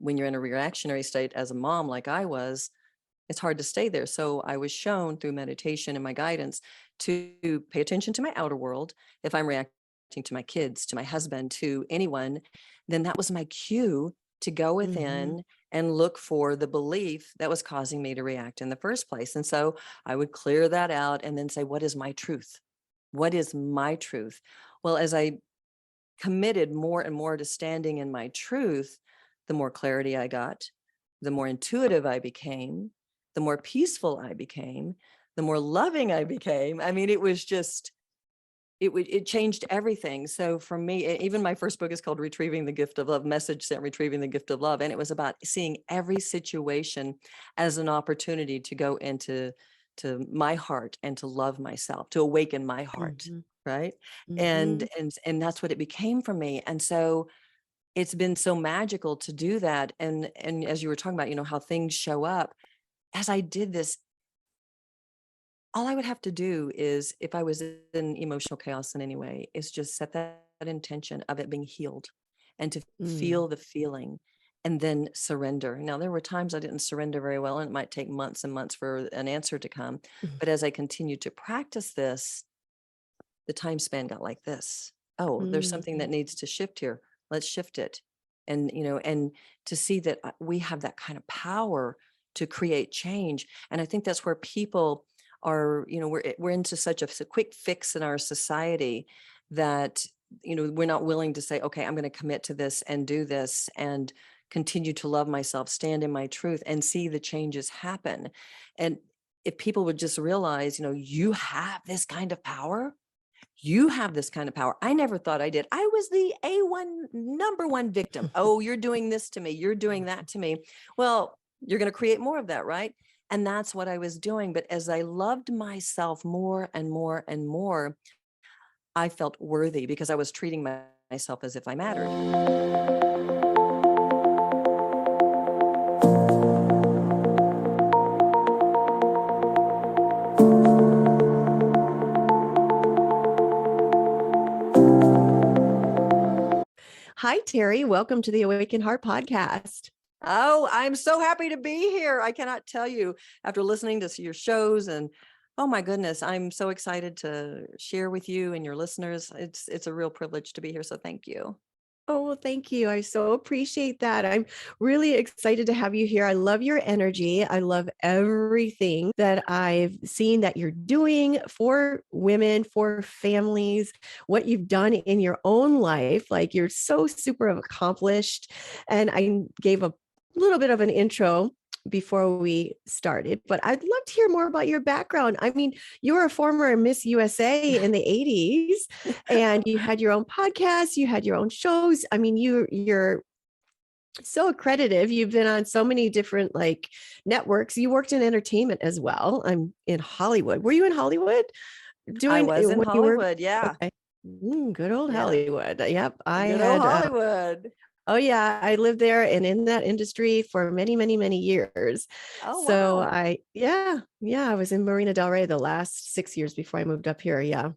when you're in a reactionary state as a mom, like I was, it's hard to stay there. So I was shown through meditation and my guidance to pay attention to my outer world. If I'm reacting to my kids, to my husband, to anyone, then that was my cue to go within and look for the belief that was causing me to react in the first place. And so I would clear that out and then say, what is my truth? What is my truth? Well, as I committed more and more to standing in my truth, the more clarity I got, the more intuitive I became, the more peaceful I became, the more loving I became. I mean, it was just, it changed everything. So for me, even my first book is called Retrieving the Gift of Love, Message Sent, Retrieving the Gift of Love. And it was about seeing every situation as an opportunity to go into my heart and to love myself, to awaken my heart. Right. And that's what it became for me. And so it's been so magical to do that. And as you were talking about, how things show up, as I did this, all I would have to do is, if I was in emotional chaos in any way, is just set that intention of it being healed and to feel the feeling and then surrender. Now, there were times I didn't surrender very well, and it might take months and months for an answer to come. But as I continued to practice this, the time span got like this. Oh, there's something that needs to shift here. Let's shift it. And, and to see that we have that kind of power to create change. And I think that's where people are, we're into such a quick fix in our society that, we're not willing to say, okay, I'm going to commit to this and do this and continue to love myself, stand in my truth and see the changes happen. And if people would just realize, you have this kind of power. You have this kind of power. I never thought I did. I was the number one victim. Oh, you're doing this to me. You're doing that to me. Well, you're going to create more of that, right? And that's what I was doing. But as I loved myself more and more and more, I felt worthy because I was treating myself as if I mattered. Hi, Terri. Welcome to the Awakened Heart podcast. Oh, I'm so happy to be here. I cannot tell you, after listening to your shows, and oh my goodness, I'm so excited to share with you and your listeners. It's a real privilege to be here. So thank you. Oh, well, thank you. I so appreciate that. I'm really excited to have you here. I love your energy. I love everything that I've seen that you're doing for women, for families, what you've done in your own life. Like, you're so super accomplished. And I gave a little bit of an intro before we started, but I'd love to hear more about your background. I mean, you were a former Miss USA in the 80s, and you had your own podcast, you had your own shows. I mean, you're so accredited. You've been on so many different networks. You worked in entertainment as well. I'm in Hollywood. Were you in Hollywood? I was in Hollywood. Yeah. Okay. Good old Hollywood. Yep. Good old Hollywood. Oh yeah, I lived there and in that industry for many, many, many years. Oh, So wow. I was in Marina Del Rey the last 6 years before I moved up here. Yeah.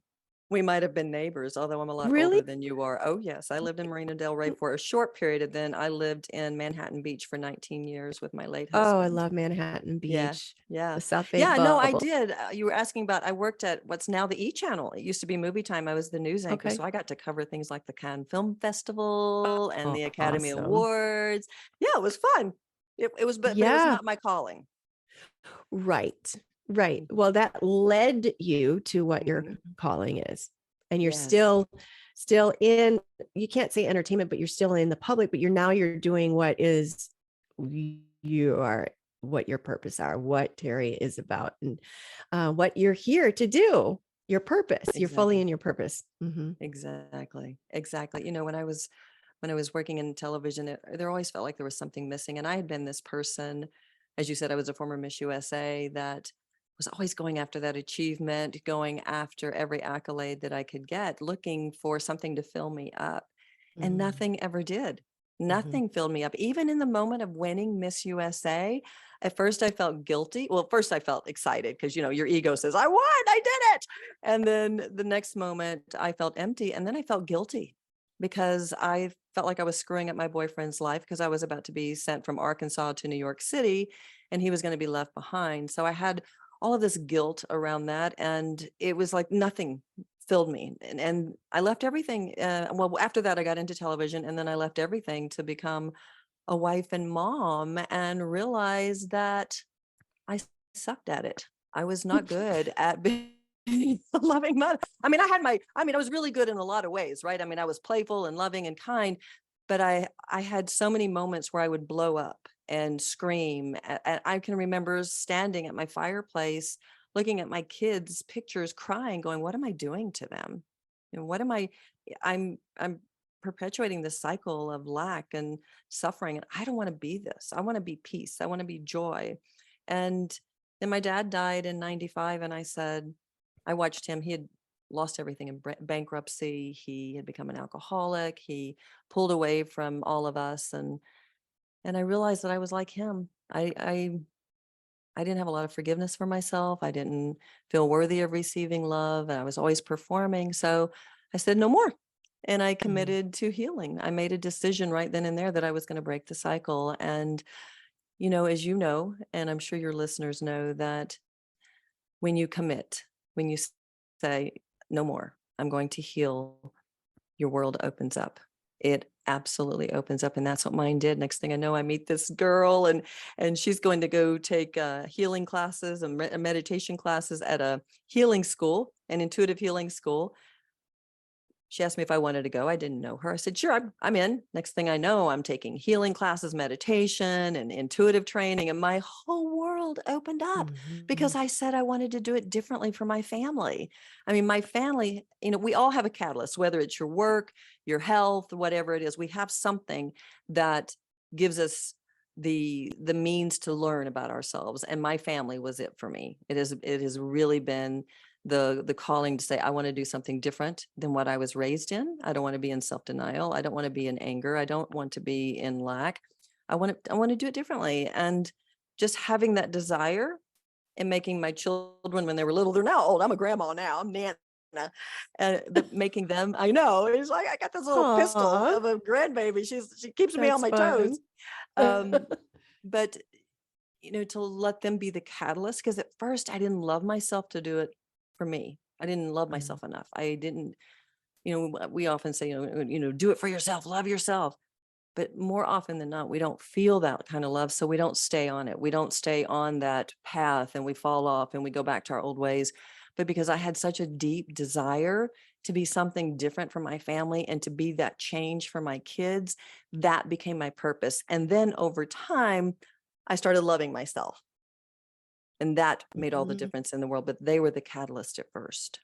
We might have been neighbors, although I'm a lot Really? older than you are. Oh, yes. I lived in Marina Del Rey for a short period, and then I lived in Manhattan Beach for 19 years with my late Oh, I husband. love Manhattan Yeah. Beach. Yeah. The South Bay Yeah. No, I bubble. did. You were asking about, I worked at what's now the E Channel. It used to be Movietime. I was the news anchor. Okay. So I got to cover things like the Cannes Film Festival and Oh, the Academy awesome. Awards. Yeah, it was fun. It was, but it was Yeah. not my calling. Right. Right. Well, that led you to what your Mhm. calling is. And you're Yes. still in, you can't say entertainment, but you're still in the public, but you're doing what your purpose are, what Terri is about, and what you're here to do, your purpose. You're fully Exactly. in your purpose. Exactly. Exactly. When I was working in television, there always felt like there was something missing. And I had been this person, as you said, I was a former Miss USA that was always going after that achievement, going after every accolade that I could get, looking for something to fill me up. And nothing ever did. Nothing filled me up. Even in the moment of winning Miss USA, at first I felt guilty. Well, first I felt excited because, your ego says, I won, I did it. And then the next moment I felt empty. And then I felt guilty because I felt like I was screwing up my boyfriend's life because I was about to be sent from Arkansas to New York City and he was going to be left behind. So I had all of this guilt around that. And it was like nothing filled me. And I left everything. Well, after that, I got into television and then I left everything to become a wife and mom and realized that I sucked at it. I was not good at being a loving mother. I was really good in a lot of ways, right? I mean, I was playful and loving and kind, but I had so many moments where I would blow up and scream. And I can remember standing at my fireplace, looking at my kids' pictures, crying, going, "What am I doing to them? And what am I? I'm perpetuating this cycle of lack and suffering. And I don't want to be this. I want to be peace. I want to be joy." And then my dad died in 95. And I said, I watched him. He had lost everything in bankruptcy. He had become an alcoholic. He pulled away from all of us. And I realized that I was like him. I didn't have a lot of forgiveness for myself. I didn't feel worthy of receiving love. And I was always performing. So I said, no more. And I Mhm. committed to healing. I made a decision right then and there that I was going to break the cycle. And, as you know, and I'm sure your listeners know that when you commit, when you say, no more, I'm going to heal, your world opens up. It absolutely opens up. And that's what mine did. Next thing I know, I meet this girl and she's going to go take healing classes and meditation classes at a healing school, an intuitive healing school. She asked me if I wanted to go. I didn't know her. I said, sure, I'm in. Next thing I know, I'm taking healing classes, meditation, and intuitive training. And my whole world opened up because Mhm. I said I wanted to do it differently for my family. I mean, my family, we all have a catalyst, whether it's your work, your health, whatever it is. We have something that gives us the means to learn about ourselves. And my family was it for me. It has really been the calling to say, I want to do something different than what I was raised in. I don't want to be in self-denial. I don't want to be in anger. I don't want to be in lack. I want to do it differently. And just having that desire and making my children when they were little, they're now old. I'm a grandma now. I'm Nana. But making them, I know, it's like I got this little pistol Aw, of a grandbaby. She keeps me on that's my fun. toes. Um, but to let them be the catalyst, because at first I didn't love myself to do it for me. I didn't love Mm, myself enough. I didn't, we often say, do it for yourself, love yourself. But more often than not, we don't feel that kind of love. So we don't stay on it. We don't stay on that path and we fall off and we go back to our old ways. But because I had such a deep desire to be something different for my family and to be that change for my kids, that became my purpose. And then over time, I started loving myself. And that made all the mhm, difference in the world. But they were the catalyst at first.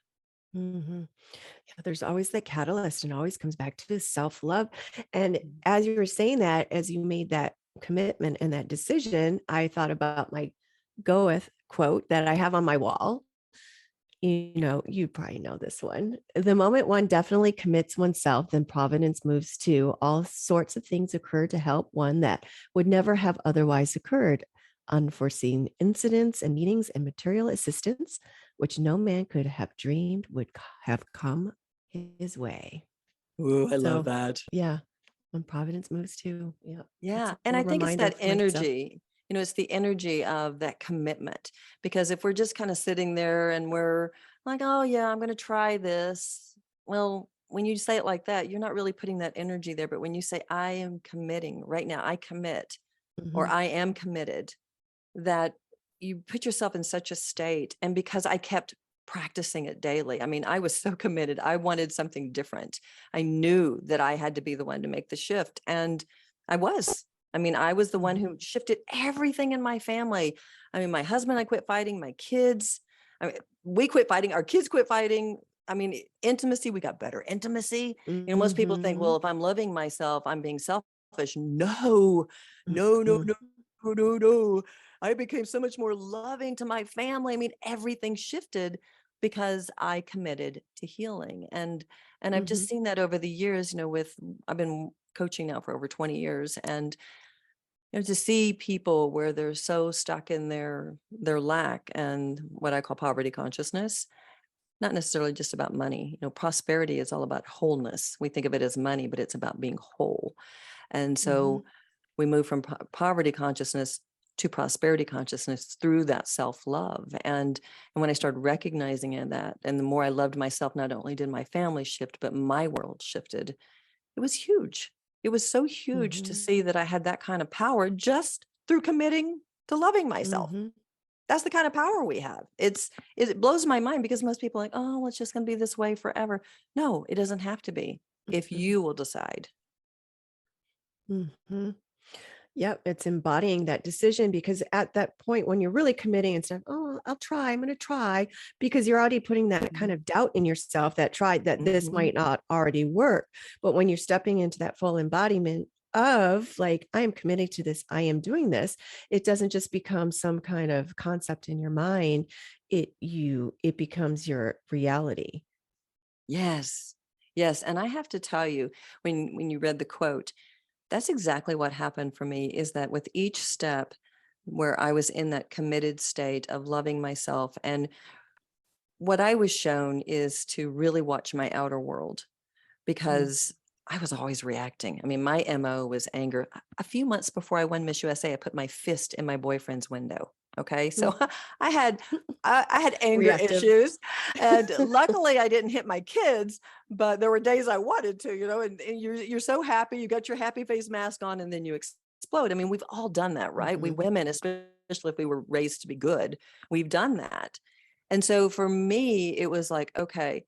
mhm. Yeah, there's always that catalyst and always comes back to self-love. And Mm. as you were saying that, as you made that commitment and that decision, I thought about my Goeth quote that I have on my wall. You probably know this one. The moment one definitely commits oneself, then providence moves too. All sorts of things occur to help one that would never have otherwise occurred. Unforeseen incidents and meetings and material assistance, which no man could have dreamed would have come his way. Ooh, I love So, that. yeah, when providence moves too. Yeah, that's Yeah. a And I little think it's reminder that for myself. energy, it's the energy of that commitment. Because if we're just kind of sitting there and we're like, oh, yeah, I'm going to try this. Well, when you say it like that, you're not really putting that energy there. But when you say, I am committing right now, I commit, or Mhm, I am committed, that you put yourself in such a state. And because I kept practicing it daily, I mean, I was so committed. I wanted something different. I knew that I had to be the one to make the shift. And I was. I mean, I was the one mhm, who shifted everything in my family. I mean, my husband, I quit fighting, my kids, I mean, we quit fighting, our kids quit fighting. I mean, intimacy, we got better intimacy. Most people think, well, mhm, if I'm loving myself, I'm being selfish. No, no, no, mhm, no, no, no, no. I became so much more loving to my family. I mean, everything shifted because I committed to healing. And I've just mhm. seen that over the years, with I've been coaching now for over 20 years. And to see people where they're so stuck in their lack and what I call poverty consciousness, not necessarily just about money. Prosperity is all about wholeness. We think of it as money, but it's about being whole. And Mhm. so we move from poverty consciousness to prosperity consciousness through that self-love. And when I started recognizing that, and the more I loved myself, not only did my family shift, but my world shifted. It was huge. It was so huge to Mhm. see that I had that kind of power just through committing to loving myself. Mhm. That's the kind of power we have. It blows my mind because most people are like, oh, well, it's just going to be this way forever. No, it doesn't have to be if Mhm. you will decide. Mhm. Yep, it's embodying that decision because at that point when you're really committing and stuff, "Oh, I'll try, I'm gonna try," because you're already putting that kind Mhm. of doubt in yourself that this Mhm. might not already work. But when you're stepping into that full embodiment of like, "I am committing to this, I am doing this," it doesn't just become some kind of concept in your mind. It becomes your reality. Yes. Yes. And I have to tell you, when you read the quote, that's exactly what happened for me is that with each step where I was in that committed state of loving myself, and what I was shown is to really watch my outer world Mm. because I was always reacting. I mean, my MO was anger. A few months before I won Miss USA, I put my fist in my boyfriend's window. Okay. So Mm. I had I had anger Reactive. issues. And luckily I didn't hit my kids, but there were days I wanted to, and you're so happy, you got your happy face mask on, and then you explode. I mean, we've all done that, right? We Mhm. women, especially if we were raised to be good, we've done that. And so for me, it was like, okay,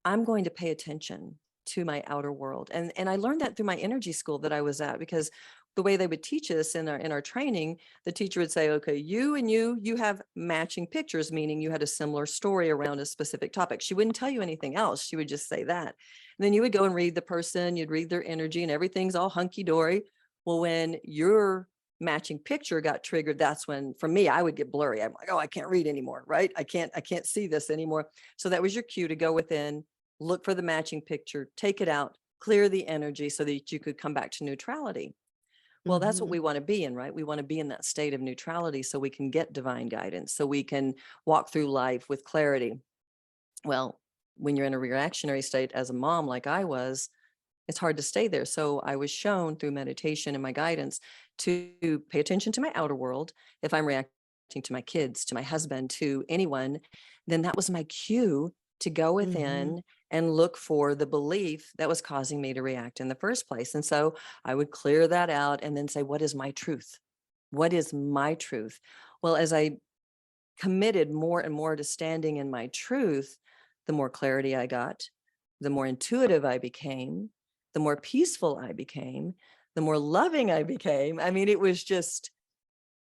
I'm going to pay attention to my outer world. And I learned that through my energy school that I was at, because the way they would teach us in our training, the teacher would say, okay, you and you have matching pictures, meaning you had a similar story around a specific topic. She wouldn't tell you anything else. She would just say that. And then you would go and read the person, you'd read their energy, and everything's all hunky-dory. Well, when your matching picture got triggered, that's when, for me, I would get blurry. I'm like, oh, I can't read anymore, right? I can't see this anymore. So that was your cue to go within, look for the matching picture, take it out, clear the energy so that you could come back to neutrality. Well, that's what Mhm. we want to be in, right? We want to be in that state of neutrality so we can get divine guidance, so we can walk through life with clarity. Well, when you're in a reactionary state as a mom, like I was, it's hard to stay there. So I was shown through meditation and my guidance to pay attention to my outer world. If I'm reacting to my kids, to my husband, to anyone, then that was my cue to go Mhm. within and look for the belief that was causing me to react in the first place. And so I would clear that out and then say, what is my truth? What is my truth? Well, as I committed more and more to standing in my truth, the more clarity I got, the more intuitive I became, the more peaceful I became, the more loving I became. I mean, it was just,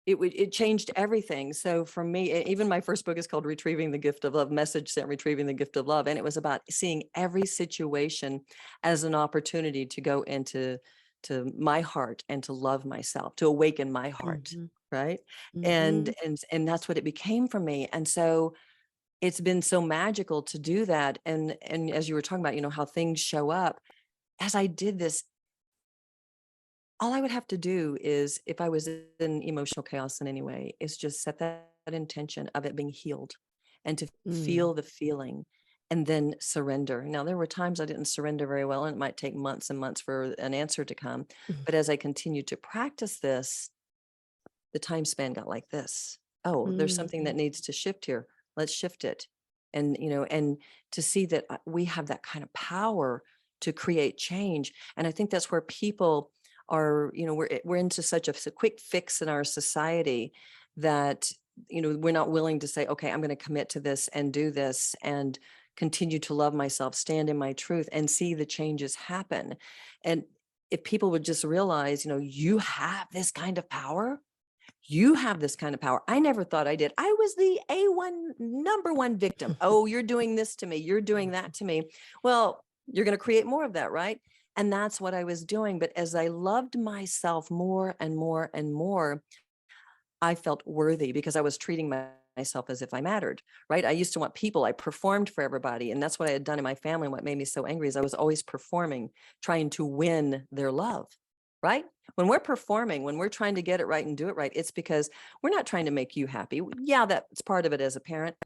it changed everything. So for me, even my first book is called Retrieving the Gift of Love, Message Sent, Retrieving the Gift of Love. And it was about seeing every situation as an opportunity to go into my heart and to love myself, to awaken my heart. Mhm. Right. And Mhm. and that's what it became for me. And so it's been so magical to do that. And as you were talking about, how things show up, as I did this, all I would have to do is, if I was in emotional chaos in any way, is just set that intention of it being healed and to Mm. feel the feeling and then surrender. Now, there were times I didn't surrender very well, and it might take months and months for an answer to come. But as I continued to practice this, the time span got like this. Oh, there's something that Mhm. needs to shift here. Let's shift it. And to see that we have that kind of power to create change. And I think that's where people are, we're into such a quick fix in our society that, we're not willing to say, okay, I'm going to commit to this and do this and continue to love myself, stand in my truth, and see the changes happen. And if people would just realize, you have this kind of power, you have this kind of power. I never thought I did. I was the A1 number one victim. Oh, you're doing this to me. You're doing that to me. Well, you're going to create more of that, right? And that's what I was doing. But as I loved myself more and more and more, I felt worthy because I was treating myself as if I mattered, right? I used to want people, I performed for everybody. And that's what I had done in my family. And what made me so angry is I was always performing, trying to win their love, right? When we're performing, when we're trying to get it right and do it right, it's because we're not trying to make you happy. Yeah, that's part of it as a parent.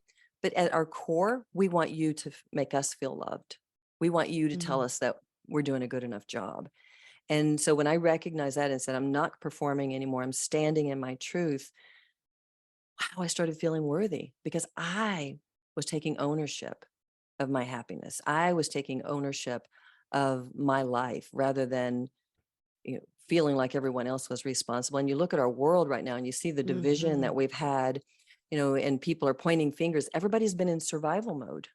But at our core, we want you to make us feel loved. We want you to tell Mm. us that we're doing a good enough job. And so when I recognized that and said, I'm not performing anymore, I'm standing in my truth, wow, I started feeling worthy because I was taking ownership of my happiness. I was taking ownership of my life rather than, feeling like everyone else was responsible. And you look at our world right now and you see the division Mhm. that we've had, and people are pointing fingers. Everybody's been in survival mode,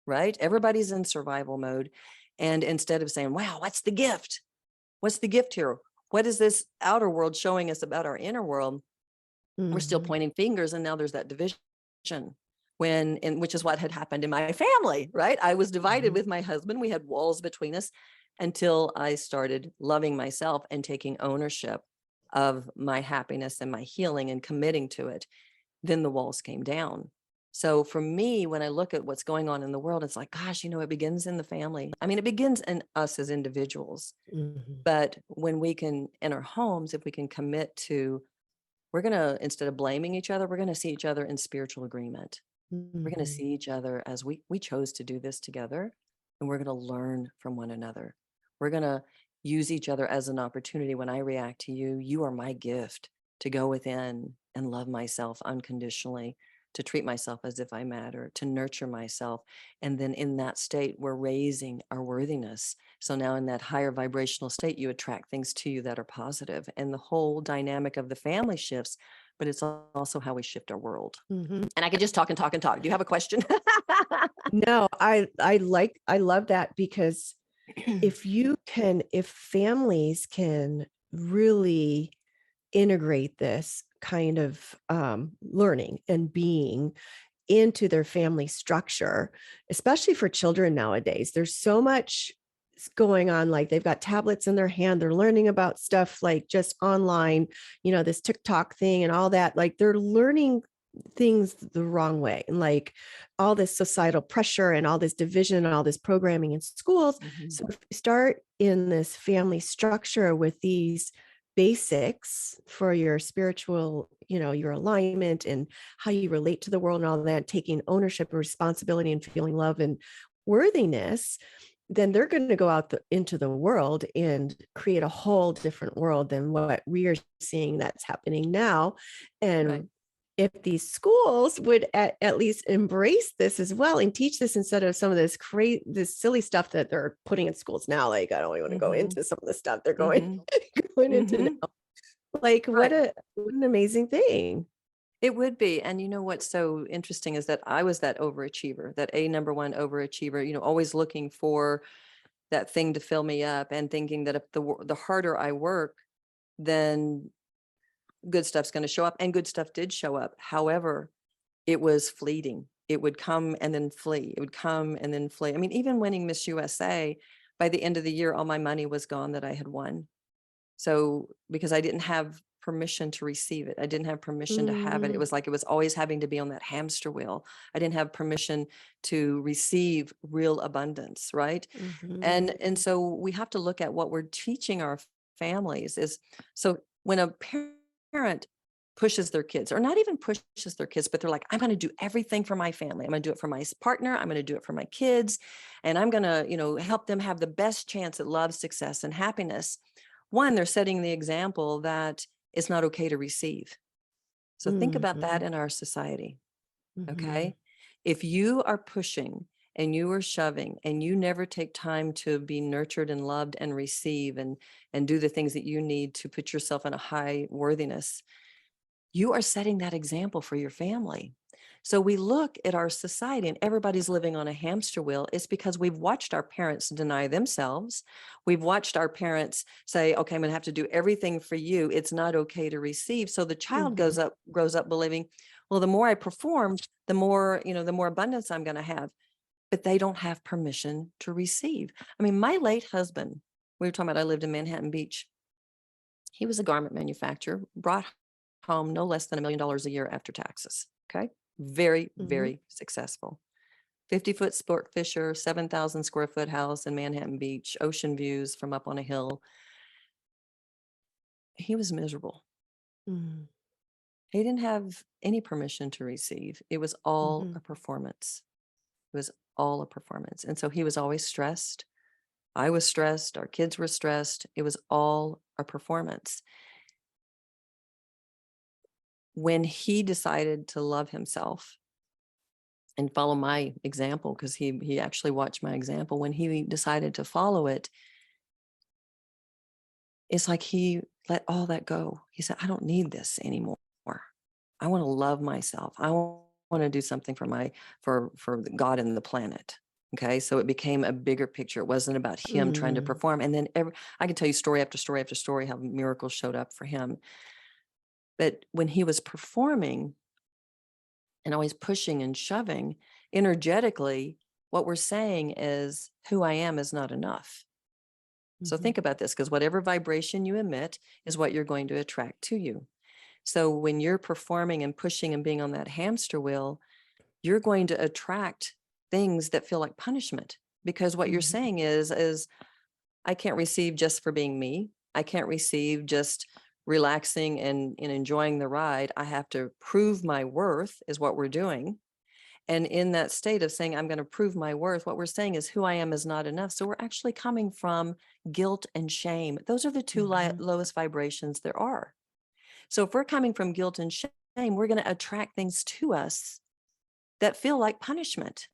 right? Everybody's in survival mode. And instead of saying, wow, what's the gift? What's the gift here? What is this outer world showing us about our inner world? We're still Mhm. pointing fingers, and now there's that division which is what had happened in my family, right? I was divided Mhm. with my husband. We had walls between us until I started loving myself and taking ownership of my happiness and my healing and committing to it. Then the walls came down. So for me, when I look at what's going on in the world, it's like, gosh, it begins in the family. I mean, it begins in us as individuals. Mhm. But when we can, in our homes, if we can commit to, we're going to, instead of blaming each other, we're going to see each other in spiritual agreement. We're going to Mhm. see each other as we chose to do this together, and we're going to learn from one another. We're going to use each other as an opportunity. When I react to you, you are my gift to go within and love myself unconditionally, to treat myself as if I matter, to nurture myself. And then in that state, we're raising our worthiness. So now in that higher vibrational state, you attract things to you that are positive, and the whole dynamic of the family shifts, but it's also how we shift our world. Mhm. And I could just talk and talk and talk. Do you have a question? No, I love that because if families can really integrate this kind of learning and being into their family structure, especially for children nowadays. There's so much going on. Like they've got tablets in their hand, they're learning about stuff like just online, this TikTok thing and all that. Like they're learning things the wrong way. And like all this societal pressure and all this division and all this programming in schools. Mhm. So if you start in this family structure with these basics for your spiritual, your alignment and how you relate to the world and all that, taking ownership and responsibility and feeling love and worthiness, then they're going to go out into the world and create a whole different world than what we are seeing that's happening now. Right. And if these schools would at least embrace this as well and teach this instead of some of this silly stuff that they're putting in schools now, like I don't even want to go Mhm. into some of the stuff they're going Mhm. going into Mhm. now. Like Right. what an amazing thing. It would be. And you know what's so interesting is that I was that overachiever, that A number one overachiever, always looking for that thing to fill me up and thinking that if the harder I work, then good stuff's going to show up, and good stuff did show up. However, it was fleeting. It would come and then flee. It would come and then flee. I mean, even winning Miss USA, by the end of the year, all my money was gone that I had won. So, because I didn't have permission to receive it, I didn't have permission to have it. It Mm, was like it was always having to be on that hamster wheel. I didn't have permission to receive real abundance, right? mhm, And so we have to look at what we're teaching our families is, so when a parent pushes their kids, or not even pushes their kids, but they're like, I'm going to do everything for my family. I'm going to do it for my partner. I'm going to do it for my kids. And I'm going to, help them have the best chance at love, success, and happiness. One, they're setting the example that it's not okay to receive. So think about that mhm, in our society. mhm, Okay. If you are pushing and you are shoving and you never take time to be nurtured and loved and receive and do the things that you need to put yourself in a high worthiness, you are setting that example for your family. So we look at our society and everybody's living on a hamster wheel. It's because we've watched our parents deny themselves. We've watched our parents say, okay, I'm going to have to do everything for you. It's not okay to receive. So the child mhm, grows up believing, well, the more I perform, the more abundance I'm going to have. But they don't have permission to receive. I mean, my late husband, we were talking about, I lived in Manhattan Beach. He was a garment manufacturer, brought home no less than $1 million a year after taxes. Okay. Very, mhm, very successful. 50-foot sport fisher, 7,000 square foot house in Manhattan Beach, ocean views from up on a hill. He was miserable. mm, He didn't have any permission to receive. It was all Mhm. a performance. It was all a performance. And so he was always stressed. I was stressed. Our kids were stressed. It was all a performance. When he decided to love himself and follow my example, because he actually watched my example, when he decided to follow it, it's like he let all that go. He said, I don't need this anymore. I want to love myself. I want to do something for God and the planet. Okay. So it became a bigger picture. It wasn't about him trying to Mm. perform. And then I can tell you story after story after story how miracles showed up for him. But when he was performing and always pushing and shoving energetically, what we're saying is who I am is not enough. So Mhm. think about this, because whatever vibration you emit is what you're going to attract to you. So when you're performing and pushing and being on that hamster wheel, you're going to attract things that feel like punishment, because what you're Mhm. saying is I can't receive just for being me. I can't receive just relaxing and enjoying the ride. I have to prove my worth is what we're doing. And in that state of saying, I'm going to prove my worth, what we're saying is who I am is not enough. So we're actually coming from guilt and shame. Those are the two Mhm. lowest vibrations there are. So if we're coming from guilt and shame, we're going to attract things to us that feel like punishment.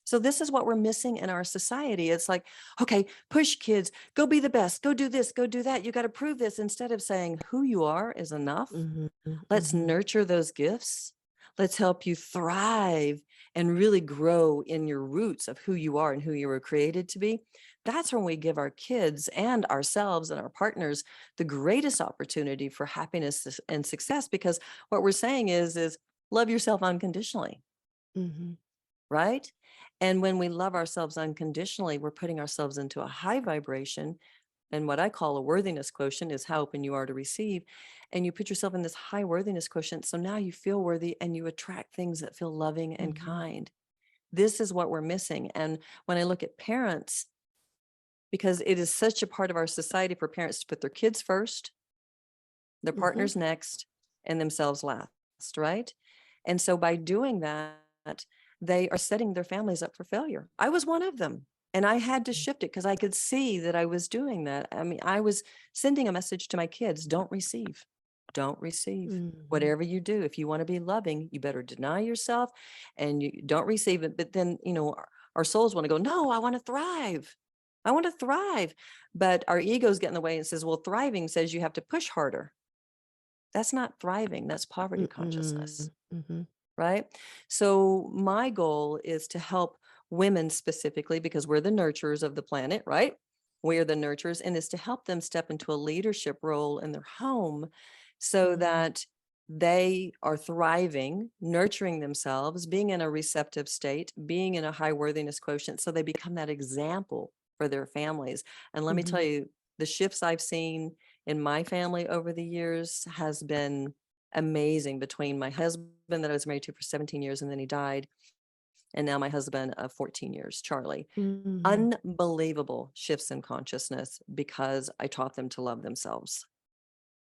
So this is what we're missing in our society. It's like, okay, push kids, go be the best, go do this, go do that. You got to prove this, instead of saying who you are is enough. Mhm. Let's Mhm. nurture those gifts. Let's help you thrive and really grow in your roots of who you are and who you were created to be. That's when we give our kids and ourselves and our partners the greatest opportunity for happiness and success, because what we're saying is love yourself unconditionally, Mhm. right? And when we love ourselves unconditionally, we're putting ourselves into a high vibration. And what I call a worthiness quotient is how open you are to receive. And you put yourself in this high worthiness quotient. So now you feel worthy and you attract things that feel loving and Mhm. kind. This is what we're missing. And when I look at parents, because it is such a part of our society for parents to put their kids first, their Mhm. partners next, and themselves last, right? And so by doing that, they are setting their families up for failure. I was one of them. And I had to shift it because I could see that I was doing that. I mean, I was sending a message to my kids: don't receive, don't receive. Mhm. Whatever you do, if you want to be loving, you better deny yourself and you don't receive it. But then, our souls want to go, no, I want to thrive. I want to thrive. But our egos get in the way and says, well, thriving says you have to push harder. That's not thriving. That's poverty consciousness, Mm-mm. Mhm. right? So my goal is to help women specifically, because we're the nurturers of the planet, right? We are the nurturers, and is to help them step into a leadership role in their home so Mhm. that they are thriving, nurturing themselves, being in a receptive state, being in a high worthiness quotient, so they become that example for their families. And let me tell Mhm. you, the shifts I've seen in my family over the years has been amazing, between my husband that I was married to for 17 years and then he died, and now my husband of 14 years, Charlie. Mhm. Unbelievable shifts in consciousness because I taught them to love themselves.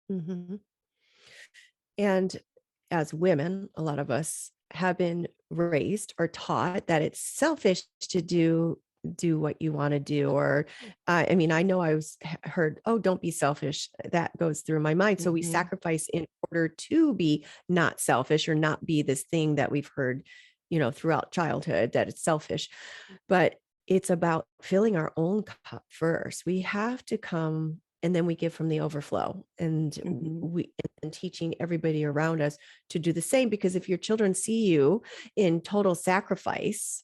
Mhm. And as women, a lot of us have been raised or taught that it's selfish to do what you want to do. Or I mean, I know I was heard, oh, don't be selfish. That goes through my mind. So we Mhm, sacrifice in order to be not selfish or not be this thing that we've heard, throughout childhood, that it's selfish. But it's about filling our own cup first. We have to come, and then we give from the overflow, and mhm, we and teaching everybody around us to do the same. Because if your children see you in total sacrifice,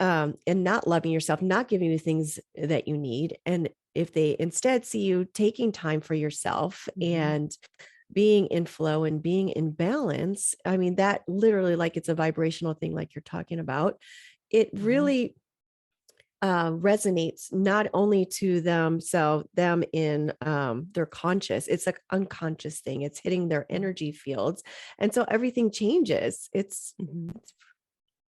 and not loving yourself, not giving you things that you need, and if they instead see you taking time for yourself mhm, and being in flow and being in balance, I mean, that literally, like, it's a vibrational thing, like you're talking about. It mhm, really resonates not only to them in their conscious, it's like unconscious thing. It's hitting their mhm, energy fields, and so everything changes. mhm. It's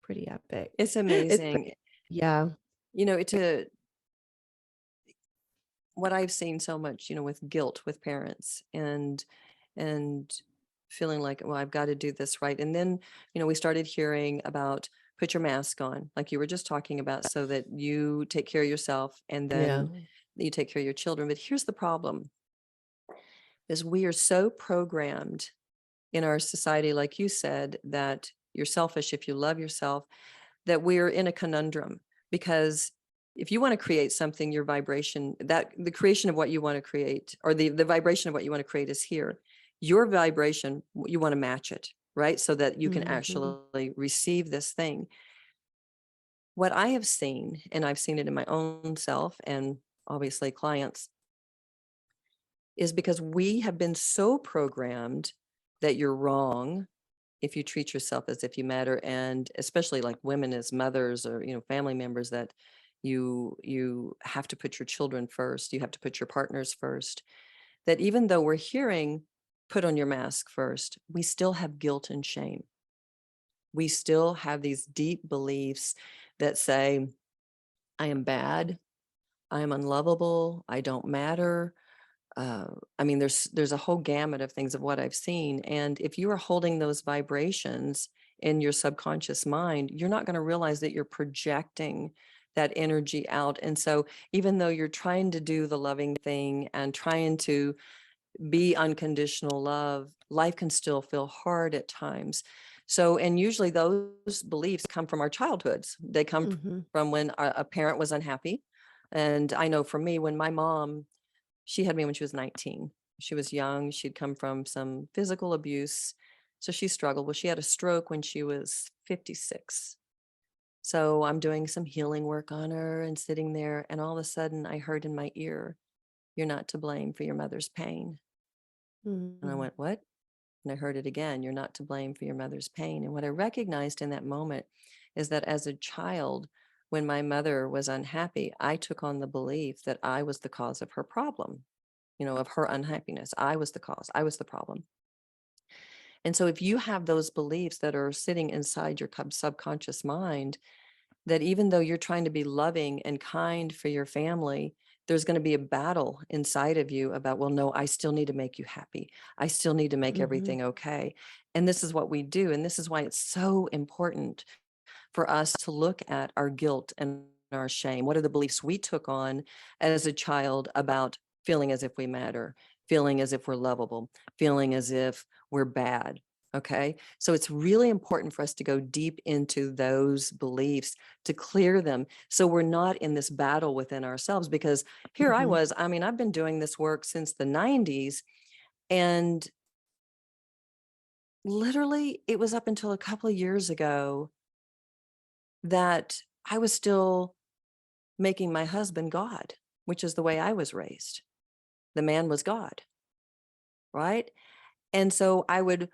pretty epic. It's It's amazing. pretty, yeah. To what I've seen so much, with guilt with parents and feeling like, well, I've got to do this right. And then, we started hearing about put your mask on, like you were just talking about, so that you take care of yourself and Yeah. then you take care of your children. But here's the problem is we are so programmed in our society, like you said, that you're selfish if you love yourself, that we're in a conundrum. Because if you want to create something, your vibration, that the creation of what you want to create, or the vibration of what you want to create is here. Your vibration, you want to match it, right? So that you can Mhm. actually receive this thing. What I have seen, and I've seen it in my own self and obviously clients, is because we have been so programmed that you're wrong if you treat yourself as if you matter, and especially like women as mothers or family members, that you have to put your children first, you have to put your partners first, that even though we're hearing put on your mask first, we still have guilt and shame. We still have these deep beliefs that say, I am bad, I am unlovable, I don't matter. uh, I mean, there's a whole gamut of things of what I've seen. And if you are holding those vibrations in your subconscious mind, you're not going to realize that you're projecting that energy out. And so even though you're trying to do the loving thing and trying to be unconditional love, life can still feel hard at times. So, and usually those beliefs come from our childhoods. They come Mhm. from when a parent was unhappy. And I know for me, when my mom, she had me when she was 19. She was young. She'd come from some physical abuse. So she struggled. Well, she had a stroke when she was 56. So I'm doing some healing work on her and sitting there. And all of a sudden, I heard in my ear, "You're not to blame for your mother's pain." And I Mhm. went, "What?" And I heard it again, "You're not to blame for your mother's pain." And what I recognized in that moment is that as a child, when my mother was unhappy, I took on the belief that I was the cause of her problem, of her unhappiness. I was the cause, I was the problem. And so if you have those beliefs that are sitting inside your subconscious mind, that even though you're trying to be loving and kind for your family, there's going to be a battle inside of you about, well, no, I still need to make you happy. I still need to make Mhm. everything okay. And this is what we do. And this is why it's so important for us to look at our guilt and our shame. What are the beliefs we took on as a child about feeling as if we matter, feeling as if we're lovable, feeling as if we're bad? Okay. So it's really important for us to go deep into those beliefs to clear them, so we're not in this battle within ourselves. Because here I Mhm. was, I mean, I've been doing this work since the 90s. And literally, it was up until a couple of years ago that I was still making my husband God, which is the way I was raised. The man was God, right? And so I would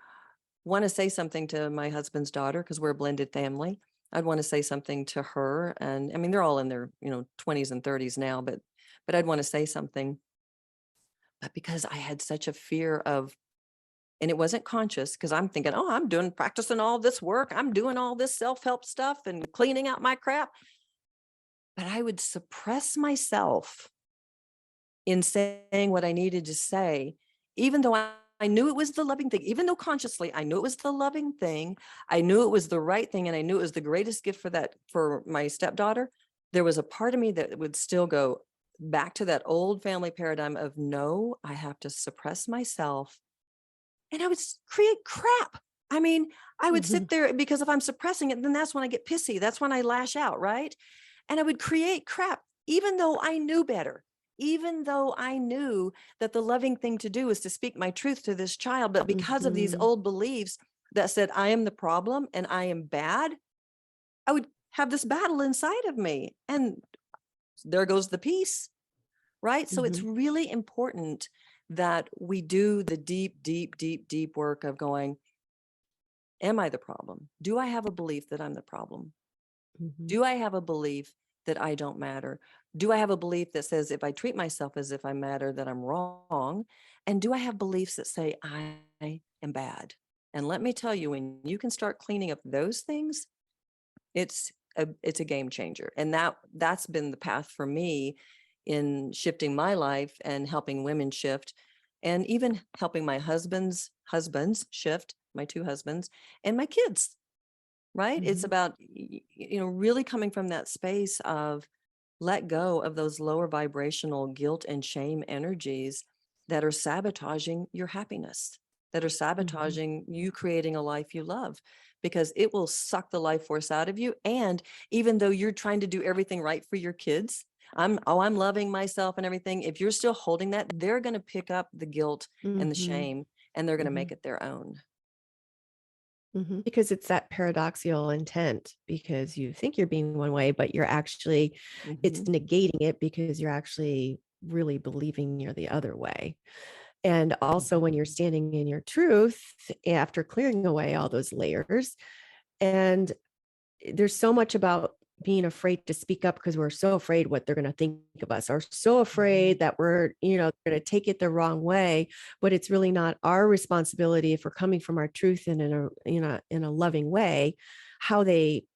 want to say something to my husband's daughter, because we're a blended family. I'd want to say something to her. And I mean, they're all in their, 20s and 30s now, but I'd want to say something. But because I had such a fear of, and it wasn't conscious, because I'm thinking, oh, I'm practicing all this work. I'm doing all this self-help stuff and cleaning out my crap. But I would suppress myself in saying what I needed to say, even though I knew it was the loving thing, even though consciously I knew it was the loving thing, I knew it was the right thing, and I knew it was the greatest gift for my stepdaughter. There was a part of me that would still go back to that old family paradigm of, no, I have to suppress myself, and I would create crap. I mean, I would Mhm. sit there, because if I'm suppressing it, then that's when I get pissy. That's when I lash out, right? And I would create crap, even though I knew better, even though I knew that the loving thing to do is to speak my truth to this child. But because of these Mhm. old beliefs that said I am the problem and I am bad, I would have this battle inside of me. And there goes the peace, right? So it's Mhm. really important that we do the deep, deep, deep, deep work of going, am I the problem? Do I have a belief that I'm the problem? Mhm. Do I have a belief that I don't matter? Do I have a belief that says if I treat myself as if I matter, that I'm wrong? And do I have beliefs that say I am bad? And let me tell you, when you can start cleaning up those things, it's a game changer. And that's been the path for me in shifting my life and helping women shift. and even helping my husband's shift, my two husbands, and my kids, right? It's Mhm. about, really coming from that space of let go of those lower vibrational guilt and shame energies that are sabotaging your happiness, that are Mhm. sabotaging you creating a life you love, because it will suck the life force out of you. And even though you're trying to do everything right for your kids, I'm loving myself and everything. If you're still holding that, they're going to pick up the guilt and the Mhm. shame, and they're going to make Mhm. it their own. Mhm. Because it's that paradoxical intent because you think you're being one way, but it's Hmm. negating it because you're actually really believing you're the other way. And also when you're standing in your truth after clearing away all those layers, and there's so much about being afraid to speak up because we're so afraid what they're going to think of us, or so afraid that we're, going to take it the wrong way. But it's really not our responsibility if we're coming from our truth and in a loving way, how they,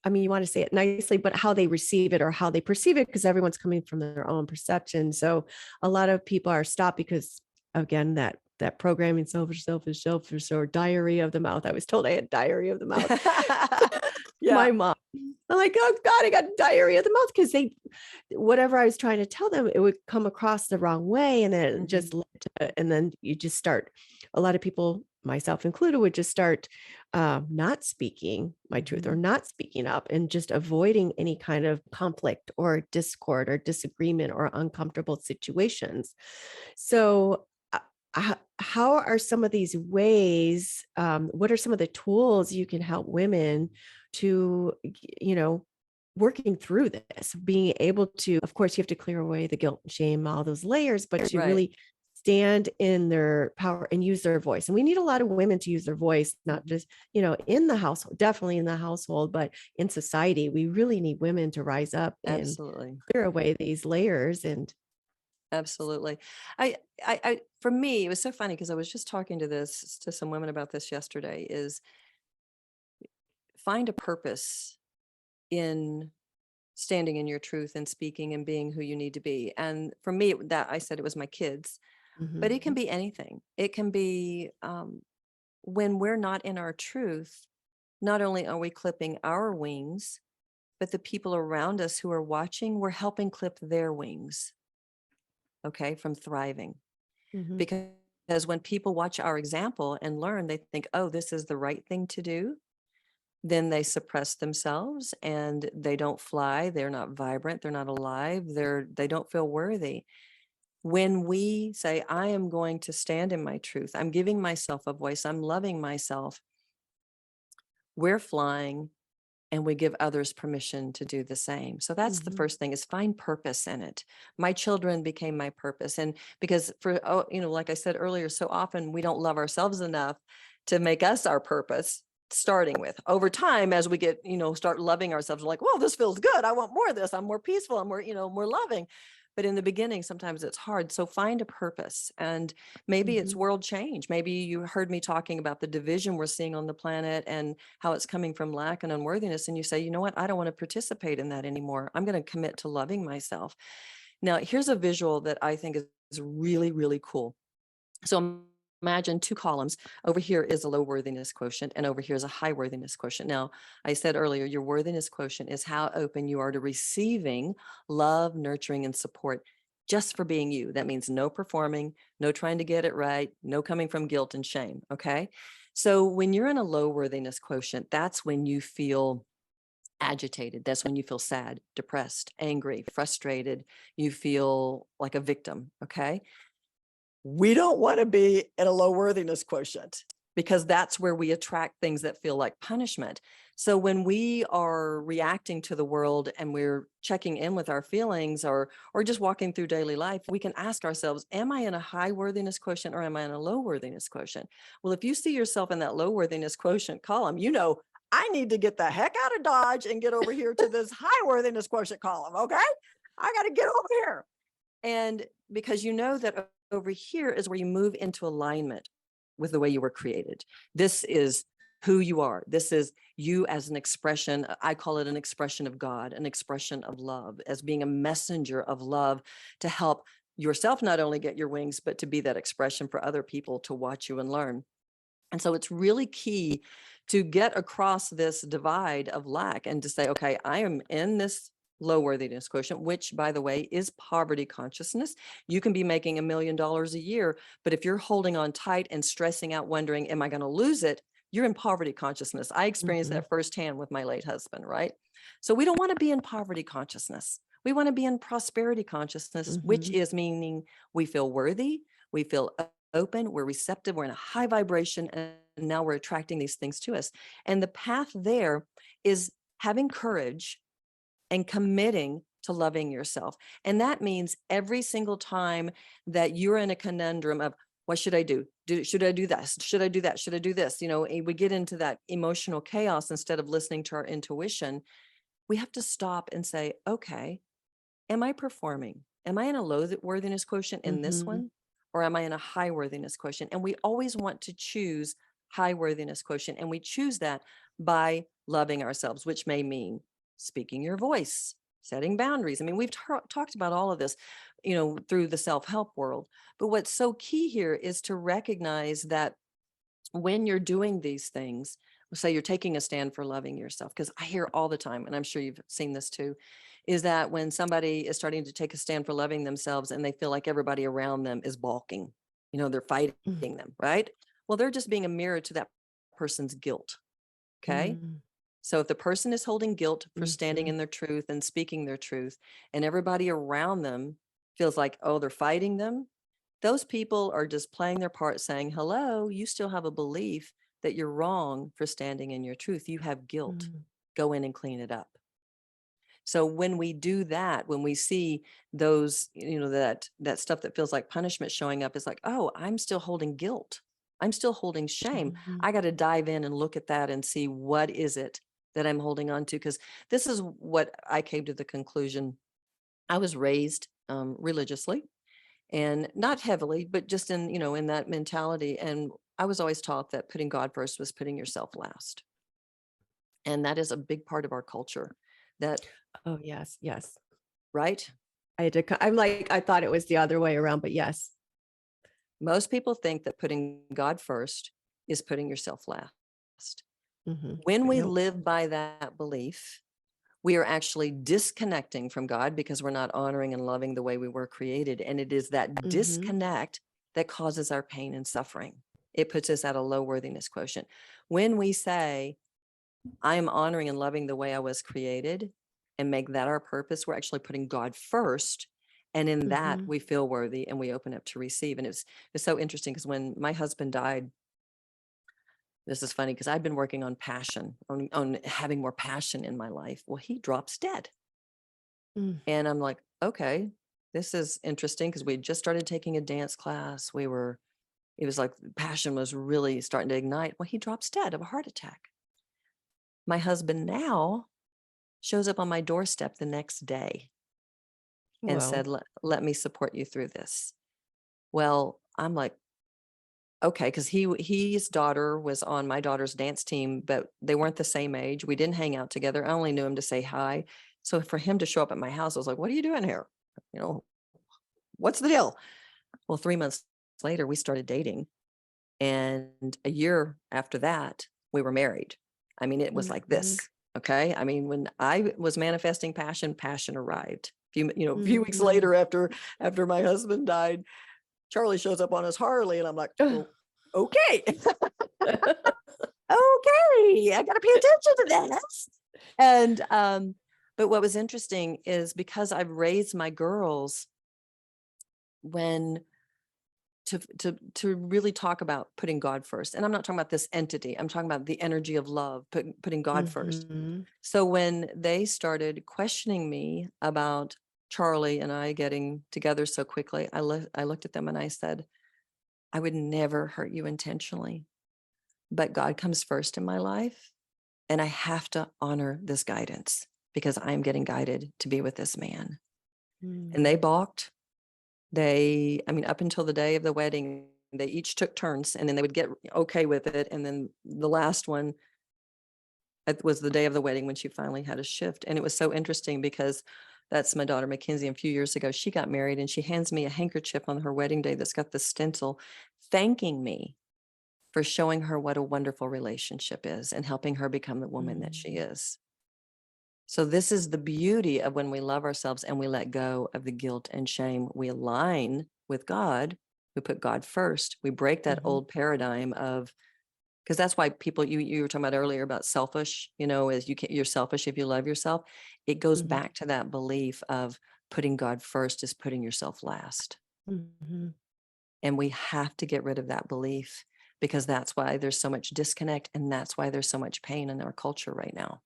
I mean, you want to say it nicely, but how they receive it or how they perceive it, because everyone's coming from their own perception. So a lot of people are stopped because, again, that programming, selfish, or diarrhea of the mouth. I was told I had diarrhea of the mouth. Yeah. My mom. I'm like, oh God, I got diarrhea of the mouth because whatever I was trying to tell them, it would come across the wrong way. And then it Hmm. just led and then you just start, a lot of people, myself included, would just start not speaking my truth or Hmm. not speaking up and just avoiding any kind of conflict or discord or disagreement or uncomfortable situations. So, how are some of these ways? What are some of the tools you can help women to, working through this, being able to, of course, you have to clear away the guilt and shame, all those layers, but to Right. really stand in their power and use their voice. And we need a lot of women to use their voice, not Mhm. just, in the household, definitely in the household, but in society. We really need women to rise up and Absolutely. clear away these layers and Absolutely. For me, it was so funny because I was just talking to some women about this yesterday, is find a purpose in standing in your truth and speaking and being who you need to be. And for me, that I said it was my kids, but it can Mhm. be anything. It can be, when we're not in our truth, not only are we clipping our wings, but the people around us who are watching, we're helping clip their wings, okay, from thriving. Mhm. Because when people watch our example and learn, they think, oh, this is the right thing to do. Then they suppress themselves and they don't fly. They're not vibrant. They're not alive. They don't feel worthy. When we say, I am going to stand in my truth, I'm giving myself a voice, I'm loving myself, we're flying, and we give others permission to do the same. So that's the Mhm. first thing, is find purpose in it. My children became my purpose. And because like I said earlier, so often we don't love ourselves enough to make us our purpose. Starting with, over time, as we get, start loving ourselves, we're like, well, this feels good, I want more of this, I'm more peaceful, I'm more, more loving. But in the beginning, sometimes it's hard. So find a purpose. And maybe it's Mhm. world change. Maybe you heard me talking about the division we're seeing on the planet and how it's coming from lack and unworthiness. And you say, you know what? I don't want to participate in that anymore. I'm going to commit to loving myself. Now, here's a visual that I think is really, really cool. So imagine two columns. Over here is a low worthiness quotient, and over here is a high worthiness quotient. Now, I said earlier, your worthiness quotient is how open you are to receiving love, nurturing, and support just for being you. That means no performing, no trying to get it right, no coming from guilt and shame. Okay. So when you're in a low worthiness quotient, that's when you feel agitated. That's when you feel sad, depressed, angry, frustrated. You feel like a victim. Okay. We don't want to be at a low worthiness quotient, because that's where we attract things that feel like punishment. So when we are reacting to the world and we're checking in with our feelings, or just walking through daily life, we can ask ourselves, am I in a high worthiness quotient or am I in a low worthiness quotient? Well, if you see yourself in that low worthiness quotient column, I need to get the heck out of Dodge and get over here to this high worthiness quotient column. Okay. I got to get over here. And because that over here is where you move into alignment with the way you were created. This is who you are. This is you as an expression. I call it an expression of God, an expression of love, as being a messenger of love to help yourself not only get your wings, but to be that expression for other people to watch you and learn. And so it's really key to get across this divide of lack and to say, okay, I am in this low worthiness quotient, which, by the way, is poverty consciousness. You can be making $1 million a year, but if you're holding on tight and stressing out, wondering, am I going to lose it? You're in poverty consciousness. I experienced Mhm. that firsthand with my late husband, right? So we don't want to be in poverty consciousness. We want to be in prosperity consciousness, which Mhm. is meaning we feel worthy, we feel open, we're receptive, we're in a high vibration, and now we're attracting these things to us. And the path there is having courage and committing to loving yourself. And that means every single time that you're in a conundrum of, what should I do? Should I do this? Should I do that? Should I do this? We get into that emotional chaos instead of listening to our intuition. We have to stop and say, okay, am I performing? Am I in a low worthiness quotient in this Mhm. one? Or am I in a high worthiness quotient? And we always want to choose high worthiness quotient. And we choose that by loving ourselves, which may mean speaking your voice, setting boundaries. I mean, we've talked about all of this, through the self-help world. But what's so key here is to recognize that when you're doing these things, say you're taking a stand for loving yourself, because I hear all the time, and I'm sure you've seen this too, is that when somebody is starting to take a stand for loving themselves and they feel like everybody around them is balking, they're fighting Mm. them, right? Well, they're just being a mirror to that person's guilt. Okay. Mm. So if the person is holding guilt for standing Mhm. in their truth and speaking their truth, and everybody around them feels like, oh, they're fighting them, those people are just playing their part saying, hello, you still have a belief that you're wrong for standing in your truth. You have guilt. Mm. Go in and clean it up. So when we do that, when we see those, that stuff that feels like punishment showing up, it's like, oh, I'm still holding guilt. I'm still holding shame. Mhm. I got to dive in and look at that and see what is it that I'm holding on to. Because this is what I came to the conclusion. I was raised religiously, and not heavily, but just in that mentality. And I was always taught that putting God first was putting yourself last. And that is a big part of our culture, that, Oh, yes, yes. right? I had to co I'm like, I thought it was the other way around, but yes. Most people think that putting God first is putting yourself last. Mhm. When But we nope. live by that belief, we are actually disconnecting from God because we're not honoring and loving the way we were created. And it is that Mhm. disconnect that causes our pain and suffering. It puts us at a low worthiness quotient. When we say, I am honoring and loving the way I was created and make that our purpose, we're actually putting God first. And in that, Mhm. we feel worthy and we open up to receive. And it's so interesting because when my husband died, this is funny because I've been working on passion, on having more passion in my life. Well, he drops dead. Mm. And I'm like, okay, this is interesting because we had just started taking a dance class. It was like passion was really starting to ignite. Well, he drops dead of a heart attack. My husband now shows up on my doorstep the next day and Well. said, let me support you through this. Well, I'm like, okay, because his daughter was on my daughter's dance team, but they weren't the same age. We didn't hang out together. I only knew him to say hi. So for him to show up at my house, I was like, what are you doing here? You know, what's the deal? Well, 3 months later, we started dating. And a year after that, we were married. I mean, it was like Mhm. this. Okay. I mean, when I was manifesting passion, passion arrived. A few weeks Mhm. later after my husband died, Charlie shows up on his Harley, and I'm like, oh, okay. Okay, I gotta pay attention to this. And but what was interesting is because I've raised my girls when to really talk about putting God first. And I'm not talking about this entity. I'm talking about the energy of love, putting God first. Mhm. So when they started questioning me about Charlie and I getting together so quickly, I looked at them and I said, I would never hurt you intentionally, but God comes first in my life. And I have to honor this guidance because I'm getting guided to be with this man. And they Mm. balked. I mean, up until the day of the wedding, they each took turns and then they would get okay with it. And then the last one, it was the day of the wedding when she finally had a shift. And it was so interesting because That's my daughter, Mackenzie. A few years ago, she got married and she hands me a handkerchief on her wedding day that's got the stencil thanking me for showing her what a wonderful relationship is and helping her become the woman that she Mm. is. So this is the beauty of when we love ourselves and we let go of the guilt and shame. We align with God. We put God first. We break that Mhm. old paradigm of, because that's why people, you were talking about earlier about selfish, is you're selfish if you love yourself. It goes Mhm. back to that belief of putting God first is putting yourself last. Mhm. And we have to get rid of that belief, because that's why there's so much disconnect and that's why there's so much pain in our culture right now.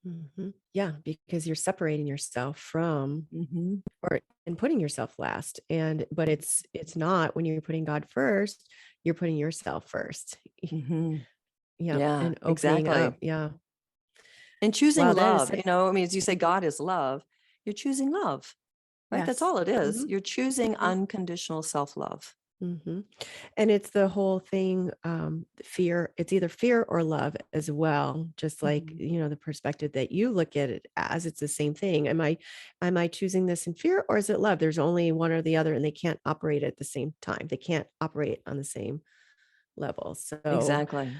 Mhm. Yeah, because you're separating yourself from Hmm. or and putting yourself last. But it's not when you're putting God first, you're putting yourself first. Hmm. Yeah, Yeah, and opening up. exactly. Yeah. And choosing Wow, that is love, such I mean, as you say, God is love, you're choosing love, right? That's yes. all it is. Mhm. You're choosing Mhm. unconditional self-love. Mhm. And it's the whole thing, fear. It's either fear or love as well. Just like, Mhm. the perspective that you look at it as, it's the same thing. Am I choosing this in fear or is it love? There's only one or the other, and they can't operate at the same time. They can't operate on the same level. So Exactly.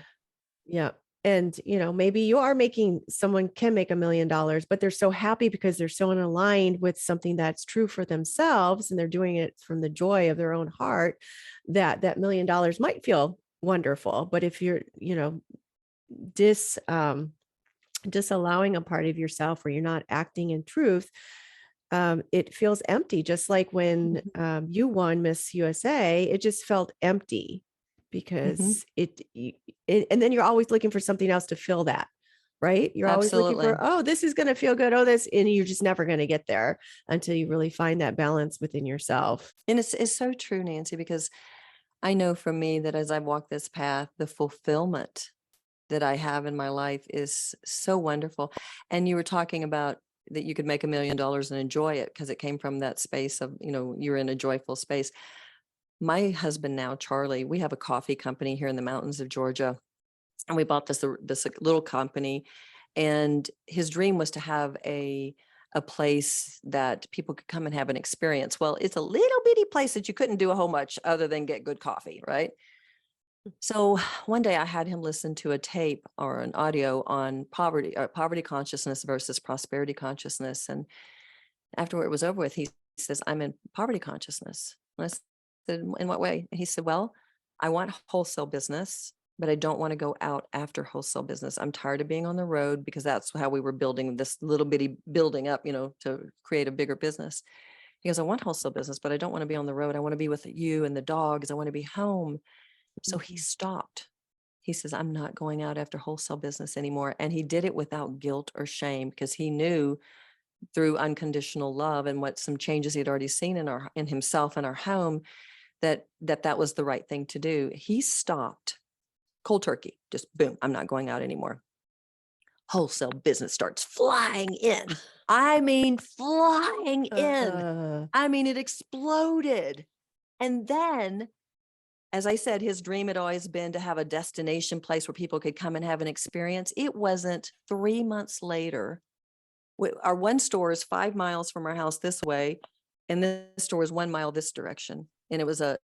yeah. And, maybe you are making someone can make $1 million, but they're so happy because they're so aligned with something that's true for themselves and they're doing it from the joy of their own heart that that $1 million might feel wonderful. But if you're, dis disallowing a part of yourself where you're not acting in truth, it feels empty. Just like when Mhm. you won Miss USA, it just felt empty Mhm. because and then you're always looking for something else to fill that, right? You're always looking for, Absolutely. oh, this is going to feel good. Oh, this, and you're just never going to get there until you really find that balance within yourself. And it's so true, Nancy, because I know for me that as I walk this path, the fulfillment that I have in my life is so wonderful. And you were talking about that you could make $1 million and enjoy it because it came from that space of, you're in a joyful space. My husband now, Charlie, we have a coffee company here in the mountains of Georgia, and we bought this little company, and his dream was to have a place that people could come and have an experience. Well, it's a little bitty place that you couldn't do a whole much other than get good coffee, right? So one day I had him listen to a tape or an audio on poverty consciousness versus prosperity consciousness. And after it was over with, he says, I'm in poverty consciousness. And I said, in what way? And he said, well, I want wholesale business, but I don't want to go out after wholesale business. I'm tired of being on the road, because that's how we were building this little bitty building up, to create a bigger business. He goes, I want wholesale business, but I don't want to be on the road. I want to be with you and the dogs. I want to be home. So he Mhm. stopped. He says, I'm not going out after wholesale business anymore. And he did it without guilt or shame, because he knew through unconditional love and what some changes he had already seen in himself and our home, that was the right thing to do. He stopped cold turkey, just boom, I'm not going out anymore. Wholesale business starts flying in. I mean, flying in. Uh, I mean, it exploded. And then, as I said, his dream had always been to have a destination place where people could come and have an experience. It wasn't 3 months later. Our one store is 5 miles from our house this way, and this store is 1 mile this direction. And it was a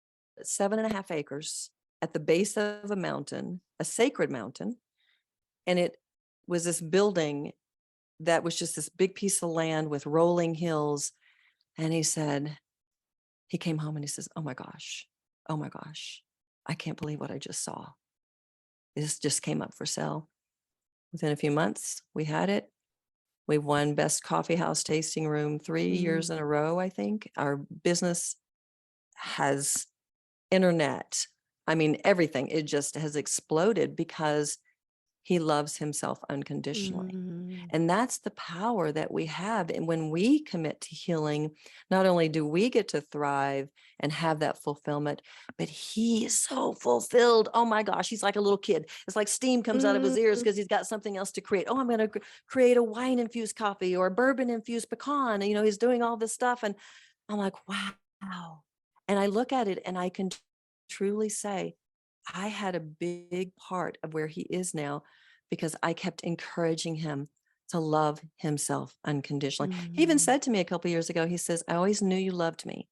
7.5 acres at the base of a mountain, a sacred mountain. And it was this building that was just this big piece of land with rolling hills. And he came home and he says, oh my gosh, I can't believe what I just saw. This just came up for sale. Within a few months, we had it. We won Best Coffee House Tasting Room 3 years mm, in a row, I think. Our business has internet. I mean, everything. It just has exploded because he loves himself unconditionally. mm, And that's the power that we have. And when we commit to healing, not only do we get to thrive and have that fulfillment, but he is so fulfilled. Oh my gosh, he's like a little kid. It's like steam comes out of his ears mm, because he's got something else to create. Oh, I'm going to create a wine infused coffee or a bourbon infused pecan. And, he's doing all this stuff. And I'm like, wow. And I look at it and I can truly say, I had a big part of where he is now, because I kept encouraging him, to love himself unconditionally. He even Mm, said to me a couple years ago, he says, I always knew you loved me,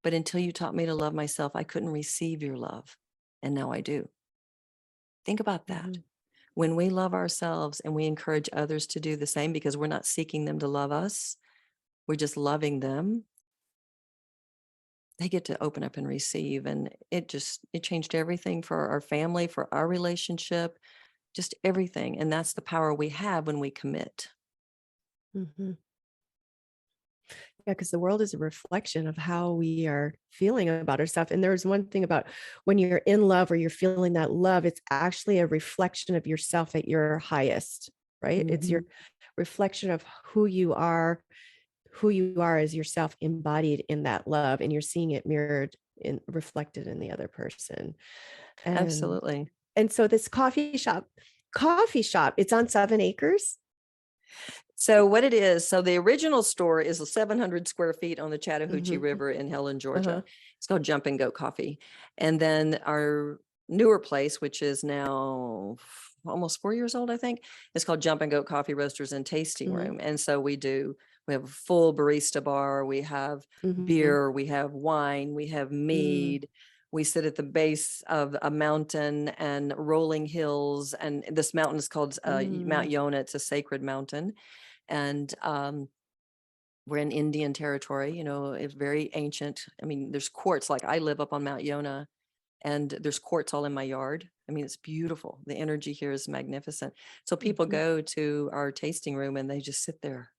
but until you taught me to love myself, I couldn't receive your love. And now I do. Think about that. mhm, When we love ourselves and we encourage others to do the same because we're not seeking them to love us, we're just loving them, they get to open up and receive. And it changed everything for our family, for our relationship, just everything. And that's the power we have when we commit. mhm. Yeah, because the world is a reflection of how we are feeling about ourselves. And there's one thing about when you're in love or you're feeling that love, it's actually a reflection of yourself at your highest, right? It's your Mhm. reflection of who you are as yourself embodied in that love, and you're seeing it mirrored in reflected in the other person. And Absolutely. so this coffee shop, it's on 7 acres. So what it is, so the original store is a 700 square feet on the Chattahoochee Mhm. River in Helen, Uh-huh. Georgia. It's called Jump and Go Coffee. And then our newer place, which is now almost 4 years old, I think, is called Jump and Go Coffee Roasters and Tasting Mhm. Room. And so we have a full barista bar, we have Mhm. beer, we have wine, we have Mm. mead. We sit at the base of a mountain and rolling hills. And this mountain is called Mount Mm. Yonah. It's a sacred mountain, and we're in Indian territory. It's very ancient. I mean, there's quartz. Like, I live up on Mount Yonah, and there's quartz all in my yard. I mean, it's beautiful. The energy here is magnificent. So people Mhm. go to our tasting room and they just sit there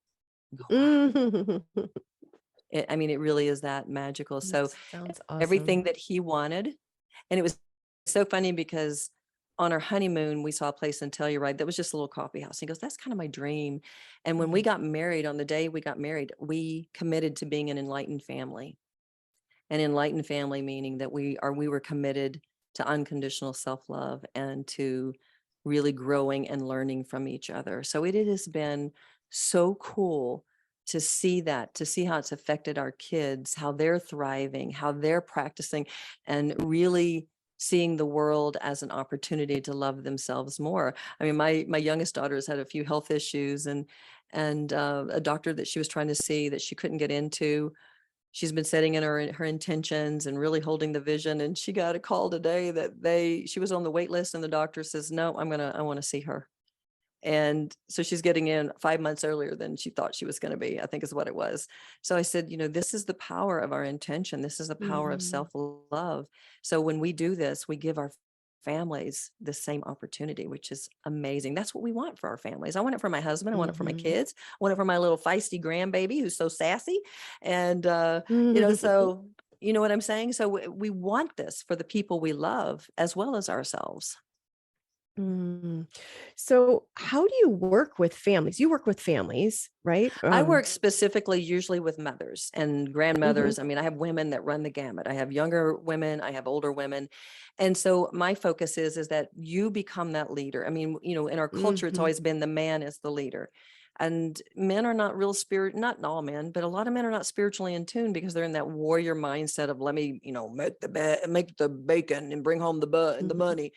and go, wow. Mm. I mean, it really is that magical. That So sounds awesome. everything that he wanted. And it was so funny because on our honeymoon, we saw a place in Telluride that was just a little coffee house. He goes, that's kind of my dream. And when we Mhm. got married, on the day we got married, we committed to being an enlightened family. An enlightened family meaning that we were committed to unconditional self-love and to really growing and learning from each other. So it has been so cool to see that, to see how it's affected our kids, how they're thriving, how they're practicing, and really seeing the world as an opportunity to love themselves more. I mean, my youngest daughter has had a few health issues, and a doctor that she was trying to see that she couldn't get into. She's been setting in her intentions and really holding the vision, and she got a call today that she was on the wait list, and the doctor says, "No, I wanna see her." And so she's getting in 5 months earlier than she thought she was gonna be, I think is what it was. So I said, this is the power of our intention. This is the power of Mm. self-love. So when we do this, we give our families the same opportunity, which is amazing. That's what we want for our families. I want it for my husband. I want it for my Mhm. kids. I want it for my little feisty grandbaby who's so sassy. And, Mhm. so you know what I'm saying? So we want this for the people we love as well as ourselves. Mm. So, how do you work with families? You work with families, right? I work specifically usually with mothers and Mhm. grandmothers. I mean, I have women that run the gamut. I have younger women, I have older women. And so my focus is that you become that leader. I mean, in our culture, it's Mhm. always been the man is the leader. And men are not real not all men, but a lot of men are not spiritually in tune because they're in that warrior mindset of let me, make the bacon and bring home the Mhm. money.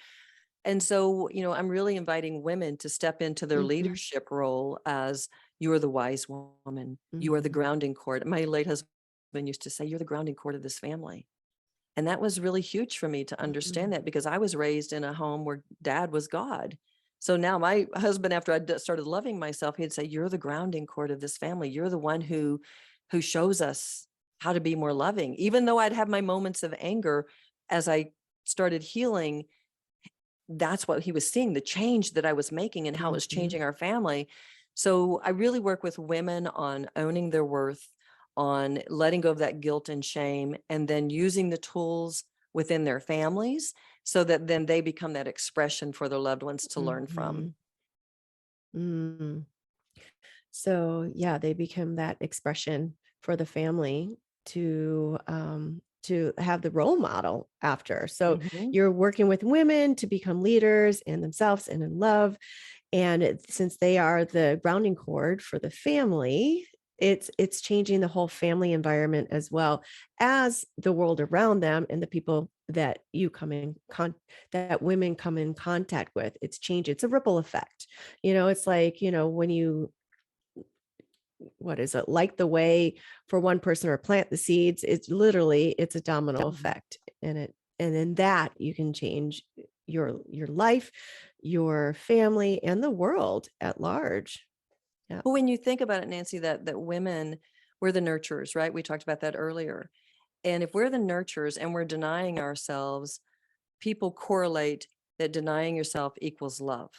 And so, I'm really inviting women to step into their Mhm. leadership role as you are the wise woman. You are the Mhm. grounding cord. My late husband used to say, you're the grounding cord of this family. And that was really huge for me to understand Mhm. that because I was raised in a home where dad was God. So now my husband, after I started loving myself, he'd say, you're the grounding cord of this family. You're the one who shows us how to be more loving. Even though I'd have my moments of anger as I started healing, that's what he was seeing, the change that I was making and how it was Mhm. changing our family. So I really work with women on owning their worth, on letting go of that guilt and shame, and then using the tools within their families so that then they become that expression for their loved ones to learn from. Mhm. Mm. So, yeah, they become that expression for the family to have the role model after. So, Mhm. you're working with women to become leaders in themselves and in love. And since they are the grounding cord for the family, it's changing the whole family environment as well as the world around them and the people that you come in that women come in contact with. It's change. It's a ripple effect. It's like, when you what is it? Like the way for one person or plant the seeds, it's a domino Mhm. effect. And in that you can change your life, your family, and the world at large. Yeah. Well, when you think about it, Nancy, that women, we're the nurturers, right? We talked about that earlier. And if we're the nurturers and we're denying ourselves, people correlate that denying yourself equals love.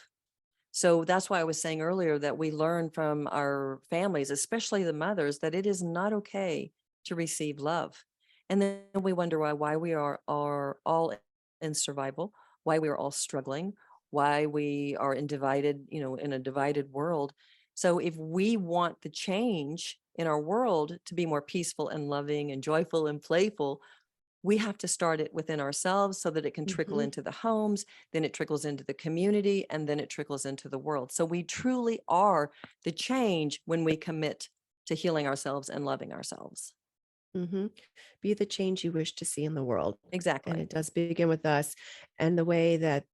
So that's why I was saying earlier that we learn from our families, especially the mothers, that it is not okay to receive love. And then we wonder why we are all in survival, why we are all struggling, why we are in divided, in a divided world. So if we want the change in our world to be more peaceful and loving and joyful and playful, we have to start it within ourselves so that it can trickle Mhm. into the homes, then it trickles into the community, and then it trickles into the world. So we truly are the change when we commit to healing ourselves and loving ourselves. Mhm. Be the change you wish to see in the world. And Exactly. it does begin with us. And the way that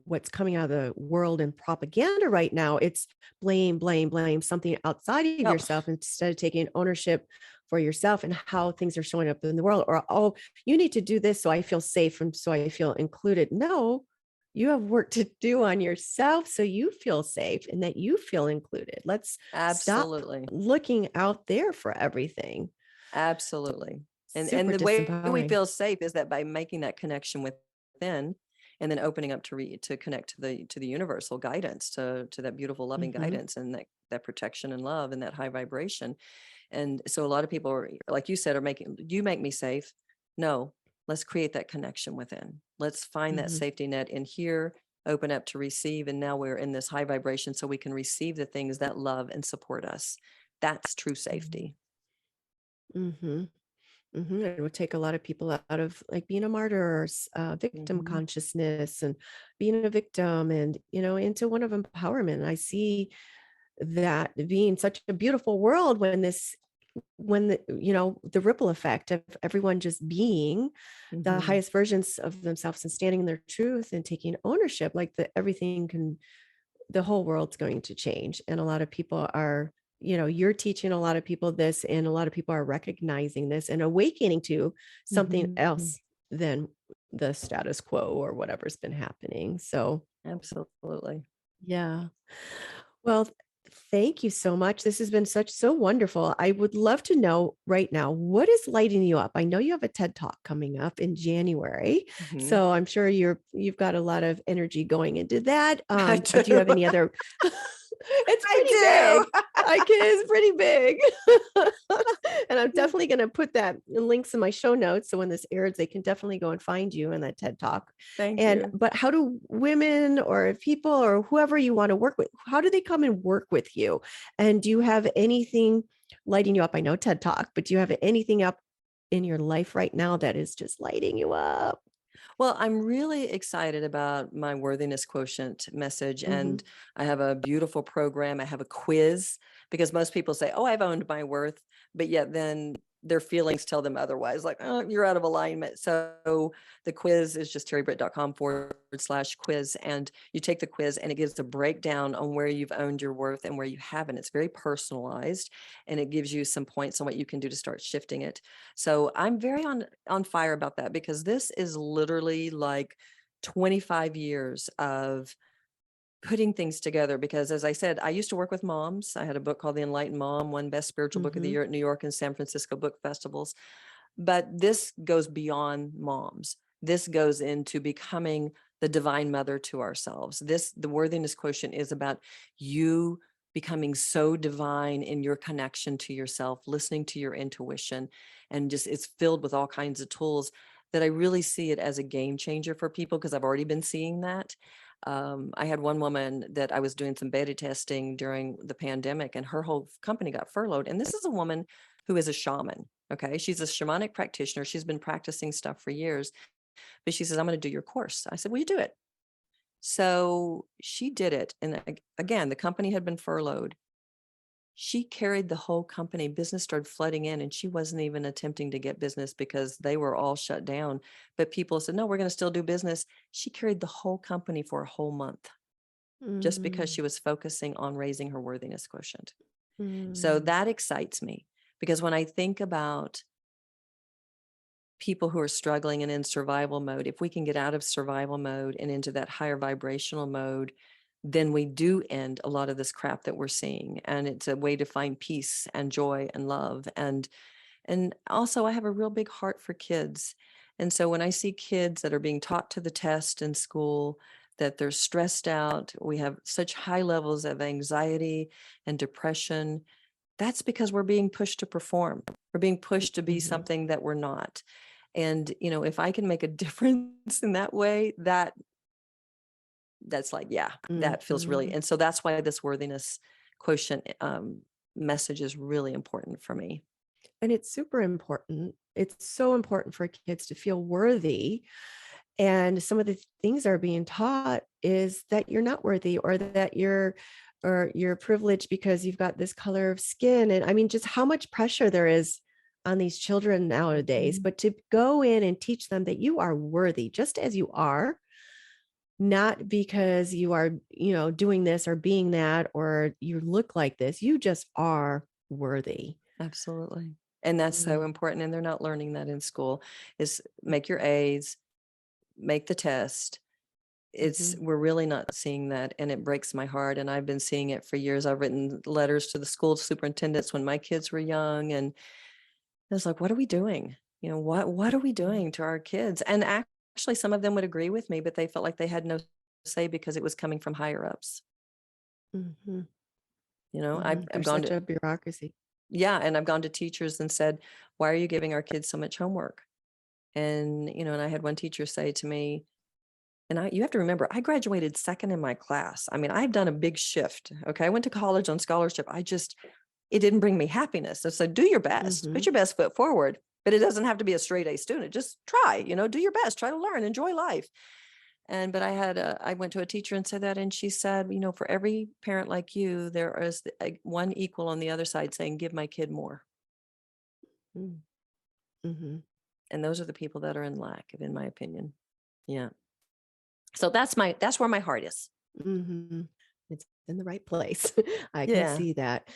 what's coming out of the world and propaganda right now, it's blame, blame, blame something outside of Oh, yourself instead of taking ownership for yourself and how things are showing up in the world. Or, oh, you need to do this so I feel safe and so I feel included. No, you have work to do on yourself so you feel safe and that you feel included. Let's stop absolutely. looking out there for everything. Absolutely. And Super the way we disempowering. feel safe is that by making that connection within and then opening up to connect to the universal guidance, to that beautiful loving Mhm, guidance and that protection and love and that high vibration. And so a lot of people are, like you said, are making, you make me safe. No, let's create that connection within. Let's find that mhm, safety net in here, open up to receive. And now we're in this high vibration so we can receive the things that love and support us. That's true mhm, safety. mhm, mhm. It would take a lot of people out of, like, being a martyr or victim Hmm. consciousness and being a victim and, into one of empowerment. I see that being such a beautiful world when the ripple effect of everyone just being the Hmm. highest versions of themselves and standing in their truth and taking ownership, like the whole world's going to change. And a lot of people are, you're teaching a lot of people this, and a lot of people are recognizing this and awakening to something Hmm. else than the status quo or whatever's been happening. So, Absolutely. yeah. Well, thank you so much. This has been so wonderful. I would love to know right now, what is lighting you up? I know you have a TED Talk coming up in January, Hmm. so I'm sure you've got a lot of energy going into that. I Do you do. have any other? It's pretty I big. It's pretty big. And I'm do. definitely going to put that in links in my show notes. So when this airs, they can definitely go and find you in that TED Talk. Thank And, you. but how do women or people or whoever you want to work with, how do they come and work with you? And do you have anything lighting you up? I know TED Talk, but do you have anything up in your life right now that is just lighting you up? Well, I'm really excited about my worthiness quotient message. Hmm. And I have a beautiful program. I have a quiz because most people say, oh, I've owned my worth. But yet then their feelings tell them otherwise, like, oh, you're out of alignment. So the quiz is just terribritt.com/quiz. And you take the quiz and it gives a breakdown on where you've owned your worth and where you haven't. It's very personalized and it gives you some points on what you can do to start shifting it. So I'm very on fire about that because this is literally like 25 years of putting things together. Because as I said, I used to work with moms. I had a book called The Enlightened Mom, won Best Spiritual Book of the Hmm. Year at New York and San Francisco book festivals. But this goes beyond moms. This goes into becoming the divine mother to ourselves. The worthiness quotient is about you becoming so divine in your connection to yourself, listening to your intuition, and just it's filled with all kinds of tools that I really see it as a game changer for people because I've already been seeing that. I had one woman that I was doing some beta testing during the pandemic, and her whole company got furloughed. And this is a woman who is a shaman. Okay. She's a shamanic practitioner. She's been practicing stuff for years, but she says, I'm going to do your course. I said, will you do it? So she did it. And again, the company had been furloughed. She carried the whole company. Business started flooding in, and she wasn't even attempting to get business because they were all shut down. But people said, no, we're going to still do business. She carried the whole company for a whole month just because Mm, she was focusing on raising her worthiness quotient. So Mm. that excites me, because when I think about people who are struggling and in survival mode, if we can get out of survival mode and into that higher vibrational mode, then we do end a lot of this crap that we're seeing. And it's a way to find peace and joy and love. And also I have a real big heart for kids. And so when I see kids that are being taught to the test in school, that they're stressed out, we have such high levels of anxiety and depression, that's because we're being pushed to perform. We're being pushed to be Mhm. something that we're not. And, if I can make a difference in that way, that's like, yeah, that feels really, Mhm. and so that's why this worthiness quotient message is really important for me. And it's super important. It's so important for kids to feel worthy. And some of the things that are being taught is that you're not worthy, or you're privileged because you've got this color of skin. And I mean, just how much pressure there is on these children nowadays. Mhm. But to go in and teach them that you are worthy just as you are, not because you are, doing this or being that, or you look like this. You just are worthy. Absolutely. And that's so Mm, important. And they're not learning that in school, is make your A's, make the test. mhm, We're really not seeing that. And it breaks my heart. And I've been seeing it for years. I've written letters to the school superintendents when my kids were young. And I was like, what are we doing? What are we mhm, doing to our kids? And actually some of them would agree with me, but they felt like they had no say because it was coming from higher ups. mhm, I've There's gone such to, a bureaucracy. yeah, and I've gone to teachers and said, why are you giving our kids so much homework? And I had one teacher say to me, and you have to remember, I graduated second in my class. I mean, I've done a big shift. Okay. I went to college on scholarship. It didn't bring me happiness. So do your best, put Mhm, your best foot forward, but it doesn't have to be a straight A student. Just try, do your best, try to learn, enjoy life. But I went to a teacher and said that, and she said, for every parent like you, there is one equal on the other side saying, give my kid more. mm, mhm, And those are the people that are in lack, in my opinion. Yeah. So that's where my heart is. mhm. It's in the right place. I can Yeah. see that.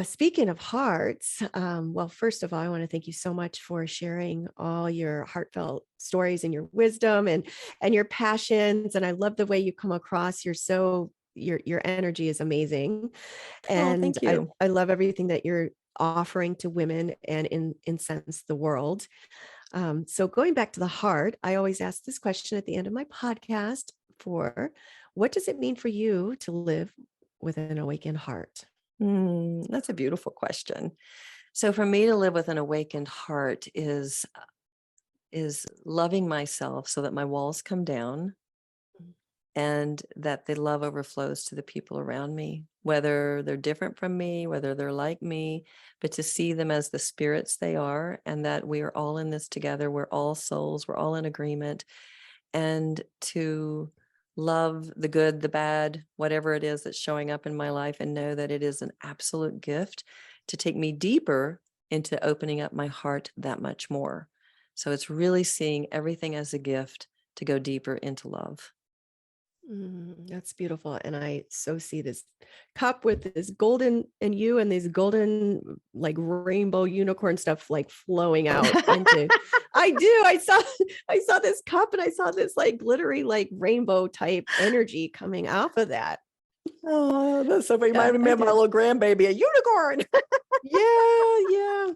Speaking of hearts, well, first of all, I want to thank you so much for sharing all your heartfelt stories and your wisdom and your passions. And I love the way you come across. Your energy is amazing, Oh, and thank I you. I love everything that you're offering to women and in sense the world. So going back to the heart, I always ask this question at the end of my podcast: for what does it mean for you to live with an awakened heart? That's a beautiful question. So for me to live with an awakened heart is loving myself so that my walls come down and that the love overflows to the people around me, whether they're different from me, whether they're like me, but to see them as the spirits they are, and that we are all in this together. We're all souls, we're all in agreement, and to love the good, the bad, whatever it is that's showing up in my life, and know that it is an absolute gift to take me deeper into opening up my heart that much more. So it's really seeing everything as a gift to go deeper into love. That's beautiful. And I so see this cup with this golden and you and these golden, like rainbow unicorn stuff like flowing out into. I do. I saw this cup and I saw this like glittery, like rainbow type energy coming off of that. Oh, that's so funny. You might Yeah, have I met my did. little grandbaby, a unicorn. Yeah, yeah.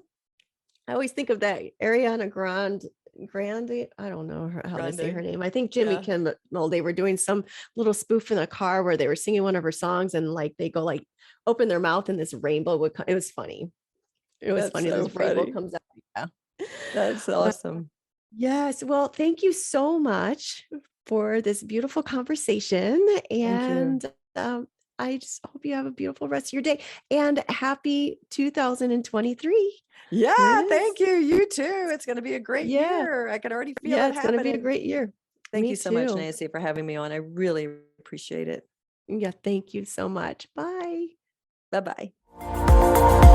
I always think of that Ariana Grande. I don't know how to say her Grande. name. I think Jimmy Yeah, Kimmel, they were doing some little spoof in the car where they were singing one of her songs and like they go like open their mouth and this rainbow would come. It was funny. It was that's funny. so This rainbow funny. comes out. Yeah. That's But awesome. yes. Well, thank you so much for this beautiful conversation. Thank you. And I just hope you have a beautiful rest of your day and happy 2023. Here it Yeah, is. thank you. You too. It's going to be a great Yeah. year. I can already feel Yeah, it it's gonna be a happening. great year. Thank Me you so much, too. Nancy, for having me on. I really appreciate it. Yeah, thank you so much. Bye. Bye bye.